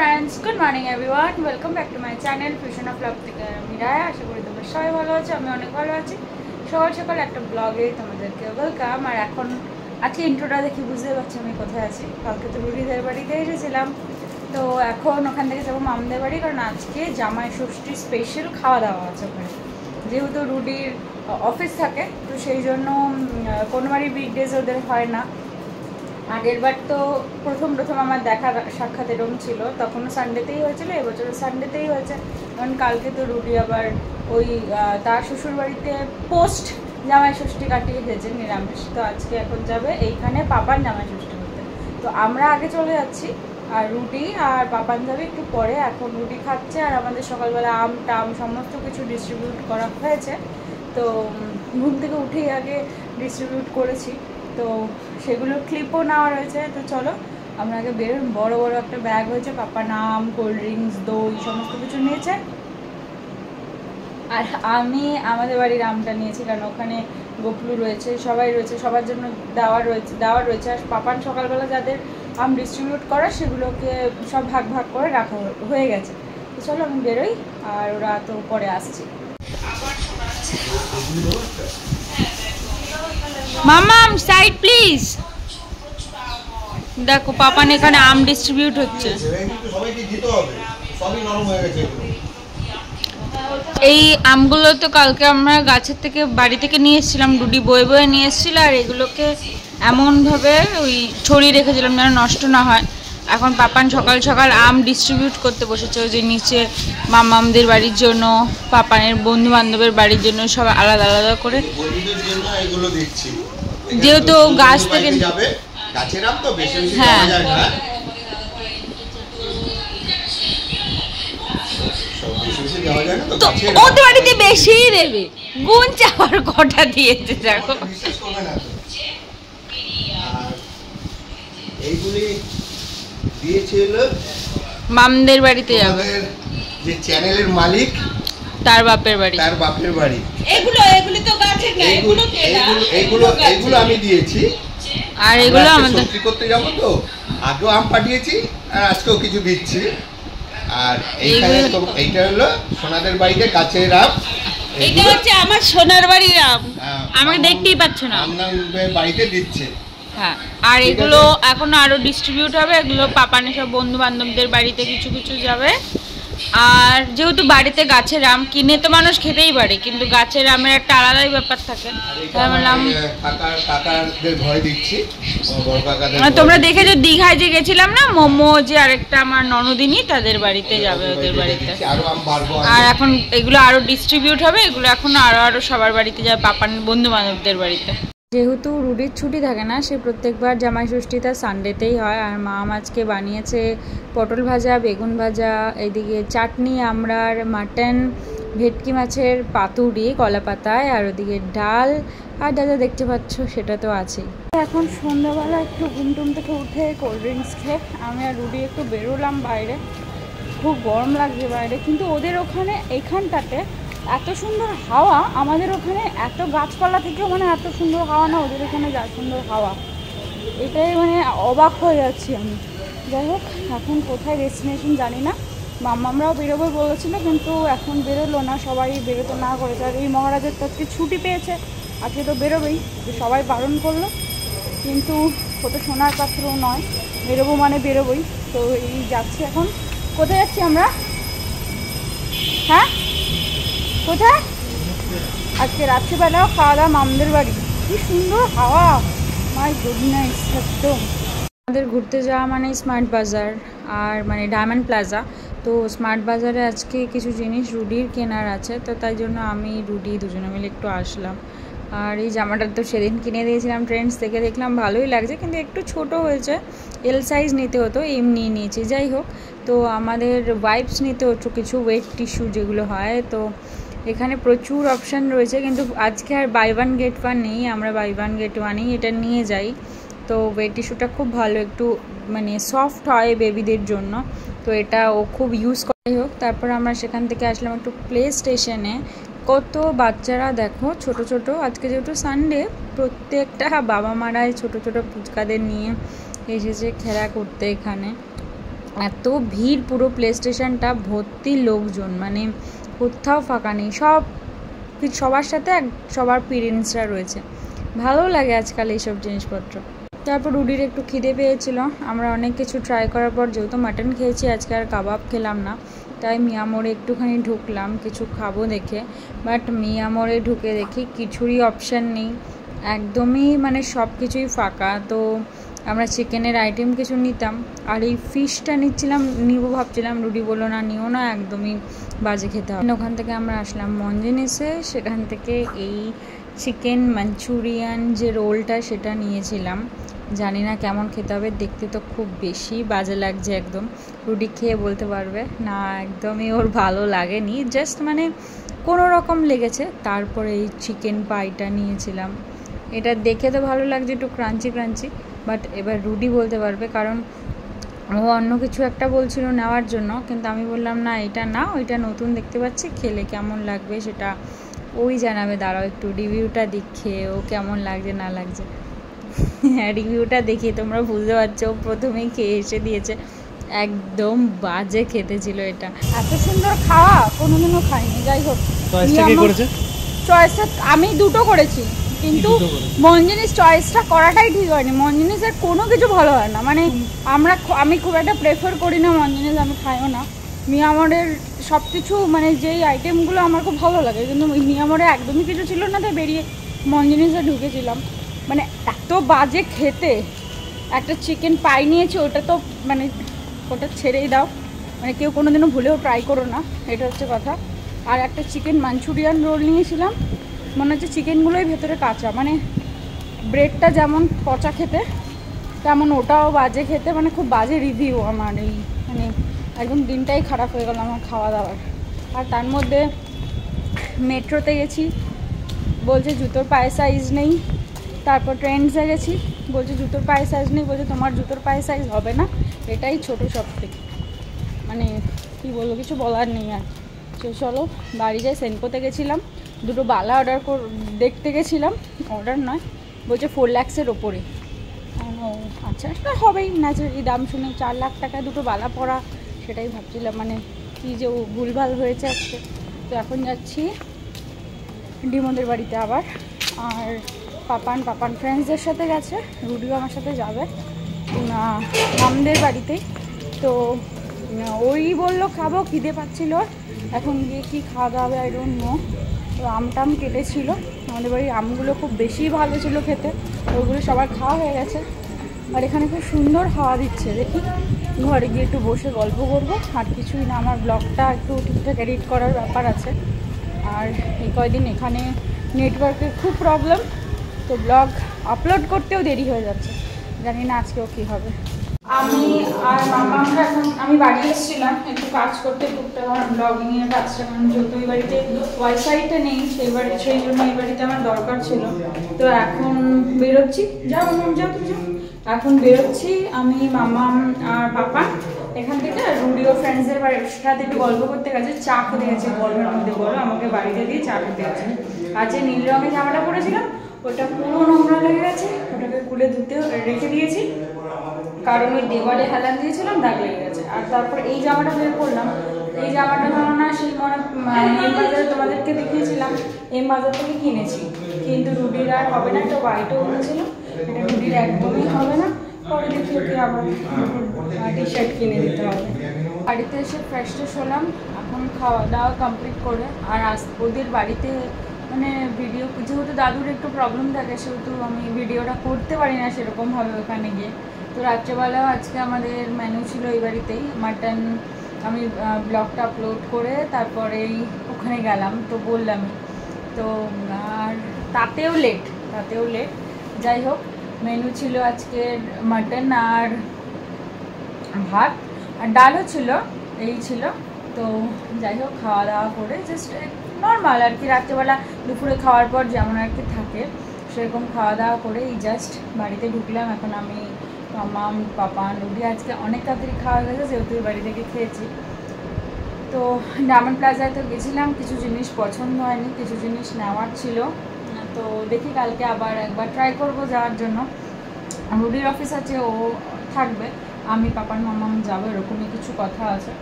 friends, good morning everyone. Welcome back to my channel Fusion of Love থেকে আমি রায়া। আশা করি তোমরা সবাই ভালো আছো, আমি অনেক ভালো আছি। সকাল সকাল একটা ব্লগে তোমাদেরকে ওয়েলকাম। আর এখন আজকে ইন্ট্রোটা দেখি বুঝতে পারছি আমি কোথায় আছি। কালকে তো রুডিদের বাড়িতে এসেছিলাম, তো এখন ওখান থেকে যাবো মামদের বাড়ি, কারণ আজকে জামাই ষষ্ঠী স্পেশাল খাওয়া দাওয়া আছে ওখানে। যেহেতু রুডির অফিস থাকে, তো সেই জন্য কোনো বাড়ি উইকডেজ ওদের হয় না। আগের বার তো প্রথম আমার দেখা সাক্ষাৎ এরকম ছিল, তখনও সানডেতেই হয়েছিল, এবছরও সানডেতেই হয়েছে। কারণ কালকে তো রুডি আবার ওই তার শ্বশুর বাড়িতে পোস্ট জামাই ষষ্ঠী কাটিয়ে খেয়েছে নিরামিষ, তো আজকে এখন যাবে এইখানে পাপান জামাই ষষ্ঠী করতে। তো আমরা আগে চলে যাচ্ছি, আর রুটি আর পাপান যাবে একটু পরে। এখন রুটি খাচ্ছে, আর আমাদের সকালবেলা আম টাম সমস্ত কিছু ডিস্ট্রিবিউট করা হয়েছে। তো ঘুম থেকে উঠেই আগে ডিস্ট্রিবিউট করেছি, তো সেগুলোর ক্লিপও নেওয়া রয়েছে। তো চলো আমরা আগে বেরোন। বড় বড় একটা ব্যাগ হয়েছে, পাপা নাম, কোল্ড ড্রিঙ্কস, দই সমস্ত কিছু নিয়েছে। আর আমি আমাদের বাড়ির আমটা নিয়েছি, কারণ ওখানে গোপলু রয়েছে, সবাই রয়েছে, সবার জন্য দেওয়ার রয়েছে। আর পাপান সকালবেলা যাদের আম ডিস্ট্রিবিউট করা সেগুলোকে সব ভাগ ভাগ করে রাখা হয়ে গেছে। তো চলো আমি বেরোই, আর ওরা তো পরে আসছে। মামাম সাইড প্লিজ। দেখো পাপান এখানে আম ডিস্ট্রিবিউট হচ্ছে। এই আমগুলো তো কালকে আমরা গাছের থেকে বাড়ি থেকে নিয়ে এসেছিলাম, ডুডি বয়ে বয়ে নিয়ে এসেছিল, আর এগুলোকে এমনভাবে ওই ছড়িয়ে রেখেছিলাম যেন নষ্ট না হয়। এখন পাপান সকাল সকাল আম ডিস্ট্রিবিউট করতে বসেছে, ওই যে নিচে মামামদের বাড়ির জন্য, পাপানের বন্ধু বান্ধবের বাড়ির জন্য, সব আলাদা আলাদা করে। যেহেতু গাছ থেকে হ্যাঁ ওদের বাড়িতে বেশিই দেবে, গুণ চাওয়ার কটা দিয়েছে দেখো। মামদের বাড়িতে যাবে, যে চ্যানেলের মালিক তার বাপের বাড়ি, এগুলো তো গাছের না, এগুলো আমি দিয়েছি। আর এগুলো আমাদের সত্যি করতে যাবো, তো আগেও আম পাঠিয়েছি আর আজকেও কিছু দিচ্ছি। আর এইখানে তো এইটা হলো সোনাদের বাড়িতে গাছের আম, এটা হচ্ছে আমার সোনার বাড়ির আম, আমাকে দেখতেই পাচ্ছ না, আমাদের বাড়িতে দিচ্ছে। হ্যাঁ, আর এগুলো এখন আরো ডিস্ট্রিবিউট হবে, এগুলো পাপানের সব বন্ধু বান্ধবদের বাড়িতে কিছু কিছু যাবে। আর যেহেতু বাড়িতে গাছের আম কিনে তো মানুষ খেতেই পারে, কিন্তু গাছের আমের একটা আলাদাই ব্যাপার থাকে। তোমরা দেখেছো দীঘায় যে গেছিলাম না, মোমো যে আরেকটা আমার ননদিনী, তাদের বাড়িতে যাবে, ওদের বাড়িতে। আর এখন এগুলো আরো ডিস্ট্রিবিউট হবে, এগুলো এখন আরো সবার বাড়িতে যাবে, পাপান বন্ধু বান্ধবদের বাড়িতে। যেহেতু রুডির ছুটি থাকে না, সে প্রত্যেকবার জামাই ষষ্ঠী তার সানডেতেই হয়। আর মা আজকে বানিয়েছে পটল ভাজা, বেগুন ভাজা, এইদিকে চাটনি, আমড়ার, মাটন, ভেটকি মাছের পাতুরি কলা পাতায়, আর ওদিকে ডাল, আর যা যা দেখতে পাচ্ছ সেটা তো আছেই। এখন সন্ধ্যাবেলা একটু ঘুম টুম থেকে উঠে কোল্ড ড্রিঙ্কস খেয়ে আমি আর রুডি একটু বেরোলাম বাইরে। খুব গরম লাগছে বাইরে, কিন্তু ওদের ওখানে এইখানটাতে এত সুন্দর হাওয়া, আমাদের ওখানে এত গাছপালা থেকেও মানে এত সুন্দর হাওয়া না, ওদের ওখানে যা সুন্দর হাওয়া, এটাই মানে অবাক হয়ে যাচ্ছি আমি। যাই হোক, এখন কোথায় ডেস্টিনেশন জানি না। মামামরাও বেরোবে বলেছিল, কিন্তু এখন বেরোলো না, সবাই বেরোতে না করেছে। আর এই মহারাজের তো আজকে ছুটি পেয়েছে, আজকে তো বেরোবেই, সবাই বারণ করলো, কিন্তু ও তো সোনার পাত্রও নয়, বেরোবো মানে বেরোবোই। তো এই যাচ্ছি এখন। কোথায় যাচ্ছি আমরা? হ্যাঁ কোথায়? আজকে রাত্রিবেলাও খাওয়া দাওয়া মামদের বাড়ি। কি সুন্দর হাওয়া, মাই গুডনেস একদম। আমাদের ঘুরতে যাওয়া মানে স্মার্ট বাজার, আর মানে ডায়মন্ড প্লাজা। তো স্মার্ট বাজারে আজকে কিছু জিনিস রুডির কেনার আছে, তো তাই জন্য আমি রুডি দুজনে মিলে একটু আসলাম। আর এই জামাটা তো সেদিন কিনে দিয়েছিলাম ট্রেন্ডস থেকে, দেখলাম ভালোই লাগছে, কিন্তু একটু ছোট হয়েছে, এল সাইজ নিতে হতো, এমনি নিয়েছি। যাই হোক, তো আমাদের ওয়াইপস নিতে হতো, কিছু ওয়েট টিস্যু যেগুলো হয়, তো এখানে প্রচুর অপশান রয়েছে, কিন্তু আজকে আর বাই ওয়ান গেট ওয়ান নেই, আমরা বাই ওয়ান গেট ওয়ানই এটা নিয়ে যাই। তো ওয়েট টিস্যুটা খুব ভালো, একটু মানে সফট হয় বেবিদের জন্য, তো এটা ও খুব ইউজ করে। হোক, তারপর আমরা সেখান থেকে আসলাম একটু প্লে স্টেশনে। কত বাচ্চারা দেখো ছোট ছোট, আজকে যেহেতু সানডে, প্রত্যেকটা বাবা মারাই ছোট ছোট পুচকাদের নিয়ে এসেছে খেলা করতে এখানে। এত ভিড়, পুরো প্লে স্টেশনটা ভর্তি লোকজন, মানে কোথাও ফাঁকা নেই, সবার সাথে সবার পেরেন্টসরা রয়েছে। ভালো লাগে আজকাল এইসব জিনিসপত্র। তারপর রুডির একটু খিদে পেয়েছিল, আমরা অনেক কিছু ট্রাই করার পর যেহেতু মাটন খেয়েছি আজকে আর কাবাব খেলাম না, তাই মিয়ামোড়ে একটুখানি ঢুকলাম কিছু খাবো দেখে। বাট মিয়ামোড়ে ঢুকে দেখি কিছুরই অপশান নেই, একদমই মানে সব কিছুই ফাঁকা। তো আমরা চিকেনের আইটেম কিছু নিতাম, আর এই ফিশটা নিব ভাবছিলাম, রুডি বললো না নিও না, একদমই বাজে খেতে হবে। ওখান থেকে আমরা আসলাম মঞ্জেনিসে, সেখান থেকে এই চিকেন মাঞ্চুরিয়ান যে রোলটা সেটা নিয়েছিলাম। জানি না কেমন খেতে হবে, দেখতে তো খুব বেশি বাজে লাগছে একদম। রুডি খেয়ে বলতে পারবে না, একদমই ওর ভালো লাগেনি, জাস্ট মানে কোনো রকম লেগেছে। তারপরে এই চিকেন পাইটা নিয়েছিলাম, এটা দেখে তো ভালো লাগছে, একটু ক্রাঞ্চি ক্রাঞ্চি, বাট এবার রুডি বলতে পারবে, কারণ ও অন্য কিছু একটা বলছিল নেওয়ার জন্য, কিন্তু আমি বললাম না এটা না, ওইটা নতুন দেখতে পাচ্ছি, খেলে কেমন লাগবে সেটা ওই জানাবে। দাঁড়াও একটু রিভিউটা দেখে ও কেমন লাগছে না লাগছে। হ্যাঁ, রিভিউটা দেখে তোমরা বুঝতে পারছো, প্রথমেই খেয়ে এসে দিয়েছে, একদম বাজে খেতে ছিল এটা। এত সুন্দর খাওয়া কোনোদিনও খাইনি। যাই হোক, চয়েসটা আমি দুটো করেছি, কিন্তু মঞ্জেনিস চয়েসটা করাটাই ঠিক হয়নি। মঞ্জেনিসের কোনো কিছু ভালো হয় না, মানে আমি খুব একটা প্রেফার করি না মঞ্জেনিস, আমি খাইও না। মিয়ামরের সব কিছু মানে যেই আইটেমগুলো আমার খুব ভালো লাগে, কিন্তু মিয়ামরে একদমই কিছু ছিল না, তাই বেরিয়ে মঞ্জেনিসে ঢুকেছিলাম। মানে এত বাজে খেতে। একটা চিকেন পাই নিয়েছি, ওটা তো মানে ওটা ছেড়েই দাও, মানে কেউ কোনোদিনও ভুলেও ট্রাই করো না, এটা হচ্ছে কথা। আর একটা চিকেন মাঞ্চুরিয়ান রোল নিয়েছিলাম, মনে হচ্ছে চিকেনগুলোই ভেতরে কাঁচা, মানে ব্রেডটা যেমন পচা খেতে তেমন ওটাও বাজে খেতে, মানে খুব বাজে রিভিউ আমার এই, মানে একদম দিনটাই খারাপ হয়ে গেল আমার খাওয়া দাওয়ার। আর তার মধ্যে মেট্রোতে গেছি, বলছে জুতোর পায়ে সাইজ নেই। তারপর ট্রেন্ডসে গেছি, বলছে জুতোর পায়ে সাইজ নেই, বলছে তোমার জুতোর পায়ে সাইজ হবে না, এটাই ছোটো সব থেকে। মানে কী বলবো, কিছু বলার নেই আর। চলো বাড়ি যাই। সেনকোতে গেছিলাম, দুটো বালা দেখতে গেছিলাম, অর্ডার নয়, বলছে 4 lakhs-এর ওপরে। আচ্ছা, সেটা হবেই, ন্যাচারালি দাম শুনে 4 লাখ টাকায় দুটো বালা পরা, সেটাই ভাবছিলাম, মানে কী যে ভুলভাল হয়েছে আজকে। তো এখন যাচ্ছি ডিমোদের বাড়িতে আবার। আর পাপান ফ্রেন্ডসদের সাথে গেছে, রুডিও আমার সাথে যাবে মামদের বাড়িতেই। তো ওই বললো খাবো, খিদে পাচ্ছিল, এখন গিয়ে কী খাওয়া দাওয়া হবে আই ডোন্ট নো। তো আমটাম কেটেছিল, আমাদের বাড়ির আমগুলো খুব বেশি ভালো ছিল খেতে, ওইগুলো সবার খাওয়া হয়ে গেছে। আর এখানে খুব সুন্দর হাওয়া দিচ্ছে, দেখি ঘরে গিয়ে একটু বসে গল্প করবো, আর কিছুই না। আমার ব্লগটা একটু ঠিকঠাক এডিট করার ব্যাপার আছে, আর এই কয়দিন এখানে নেটওয়ার্কের খুব প্রবলেম, তো ব্লগ আপলোড করতেও দেরি হয়ে যাচ্ছে, জানি না আজকেও কী হবে। আমি আর মামা এখন আমি বাড়ি এসেছিলাম একটু কাজ করতে আমার ব্লগিংয়ের কাজটা, কারণ যেহেতু এই বাড়িতে ওয়াইফাইটা নেই, সেই জন্য এই বাড়িতে আমার দরকার ছিল। তো এখন বেরোচ্ছি, যাও তুমি যাও, এখন বেরোচ্ছি আমি, মামা আর পাপা এখান থেকে। রুডিও ফ্রেন্ডসদের সাথে একটু গল্প করতে গেছে, চা খেতে গেছে, গরমের মধ্যে বলো আমাকে বাড়িতে দিয়ে চা খেতে গেছে। আর যে নীল রঙের জামাটা পরেছিলাম ওটা পুরো নোংরা লেগে গেছে, ওটাকে খুলে ধুতে রেখে দিয়েছি, কারণ ওই দেওয়ালে হেলান দিয়েছিলাম, দাগ লেগে গেছে। আর তারপর এই জামাটা বের করলাম, এই জামাটা না সেই এম বাজারে তোমাদেরকে দেখিয়েছিলাম, এম বাজার থেকে কিনেছি, কিন্তু রুডির আর হবে না, একটা হোয়াইটও উঠেছিল, এটা রুডির একদমই হবে না, পরে দেখি ওকে আবার টি শার্ট কিনে দিতে হবে। বাড়িতে এসে ফ্রেশ ট্রেশ হলাম, এখন খাওয়া দাওয়া কমপ্লিট করে। আর ওদের বাড়িতে মানে ভিডিও, যেহেতু দাদুর একটু প্রবলেম থাকে, সেহেতু আমি ভিডিওটা করতে পারি না সেরকমভাবে ওখানে গিয়ে। তো রাত্রেবেলাও আজকে আমাদের মেনু ছিল এই বাড়িতেই মাটন, আমি ব্লগটা আপলোড করে তারপরেই ওখানে গেলাম, তো বললামই তো। আর তাতেও লেট। যাই হোক, মেনু ছিল আজকের মাটন আর ভাত, আর ডালও ছিল, এই ছিল। তো যাই হোক, খাওয়া দাওয়া করে জাস্ট নর্মাল আর কি, রাত্রেবেলা দুপুরে খাওয়ার পর যেমন আর কি থাকে সেরকম খাওয়া দাওয়া করে এই জাস্ট বাড়িতে ঢুকলাম। এখন আমি, মামা, পাপা, রুডি আজকে অনেক তাড়াতাড়ি খাওয়া গেছে, যেহেতু বাড়ি থেকে খেয়েছি। তো ডায়মন্ড প্লাজায় তো গেছিলাম, কিছু জিনিস পছন্দ হয়নি, কিছু জিনিস নেওয়ার ছিল, তো দেখি কালকে আবার একবার ট্রাই করব যাওয়ার জন্য। রুডির অফিস আছে, ও থাকবে, আমি পাপার মামাম যাবো, এরকমই কিছু কথা আছে।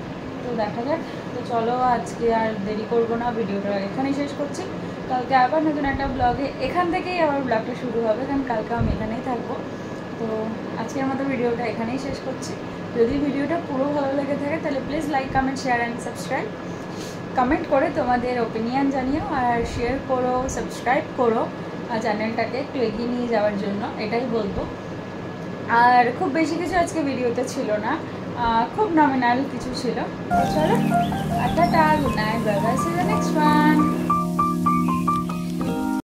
তো দেখা যাক। তো চলো আজকে আর দেরি করবো না, ভিডিওটা এখানেই শেষ করছি। কালকে আবার নতুন একটা ব্লগে এখান থেকেই আবার ব্লগটা শুরু হবে, কারণ কালকে আমি এখানেই থাকবো। তো আজকের মতো ভিডিওটা এখানেই শেষ করছি। যদি ভিডিওটা পুরো ভালো লেগে থাকে তাহলে please like, comment, share and subscribe. Comment করে তোমাদের ওপিনিয়ন জানিও, আর শেয়ার করো, সাবস্ক্রাইব করো চ্যানেলটাকে একটু এগিয়ে নিয়ে যাওয়ার জন্য, এটাই বলবো। আর খুব বেশি কিছু আজকে ভিডিওতে ছিল না, খুব নমিনাল কিছু ছিল। তো চলো, tata, good night, bye bye, C the next one.